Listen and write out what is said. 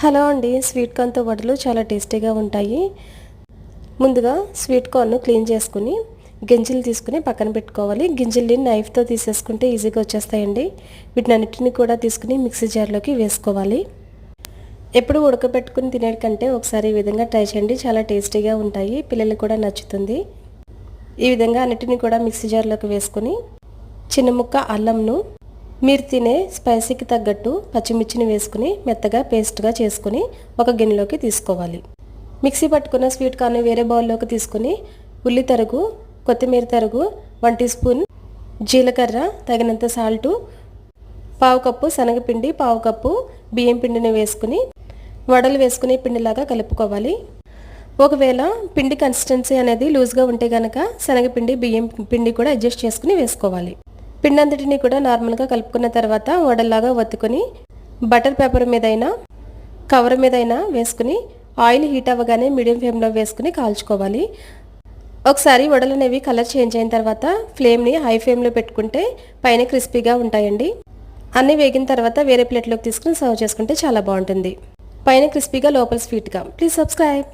Hello అండి, sweet కార్న్తో వడలు చాలా టేస్టీగా ఉంటాయి. ముందుగా స్వీట్ కార్న్ క్లీన్ చేసుకుని గింజలు తీసుకుని పక్కన పెట్టుకోవాలి. గింజల్ని నైఫ్తో తీసేసుకుంటే ఈజీగా వచ్చేస్తాయండి. వీటినన్నిటిని కూడా తీసుకుని మిక్సీ జార్లోకి వేసుకోవాలి. ఎప్పుడు ఉడకబెట్టుకుని తినే కంటే ఒకసారి ఈ విధంగా ట్రై చేయండి, చాలా టేస్టీగా ఉంటాయి. పిల్లలకు కూడా నచ్చుతుంది. ఈ విధంగా అన్నిటిని కూడా మిక్సీ జార్లోకి వేసుకుని చిన్న ముక్క అల్లంను, మీరు తినే స్పైసీకి తగ్గట్టు పచ్చిమిర్చిని వేసుకుని మెత్తగా పేస్ట్గా చేసుకుని ఒక గిన్నెలోకి తీసుకోవాలి. మిక్సీ పట్టుకున్న స్వీట్ కార్న్ వేరే బౌల్లోకి తీసుకుని ఉల్లి తరుగు, కొత్తిమీర తరుగు, 1 టీ స్పూన్ జీలకర్ర, తగినంత సాల్టు, పావు కప్పు శనగపిండి, పావు కప్పు బియ్యం పిండిని వేసుకుని వడలు వేసుకుని పిండిలాగా కలుపుకోవాలి. ఒకవేళ పిండి కన్సిస్టెన్సీ అనేది లూజ్గా ఉంటే కనుక శనగపిండి, బియ్యం పిండి కూడా అడ్జస్ట్ చేసుకుని వేసుకోవాలి. పిండి అంతటిని కూడా నార్మల్గా కలుపుకున్న తర్వాత వడల్లాగా వత్తుకొని బటర్ పేపర్ మీదైనా కవర్ మీదైనా వేసుకుని ఆయిల్ హీట్ అవ్వగానే మీడియం ఫ్లేమ్లో వేసుకుని కాల్చుకోవాలి. ఒకసారి వడలు అనేవి కలర్ చేంజ్ అయిన తర్వాత ఫ్లేమ్ని హై ఫ్లేమ్లో పెట్టుకుంటే పైన క్రిస్పీగా ఉంటాయండి. అన్నీ వేగిన తర్వాత వేరే ప్లేట్లోకి తీసుకుని సర్వ్ చేసుకుంటే చాలా బాగుంటుంది. పైన క్రిస్పీగా, లోపల స్వీట్గా. Please subscribe.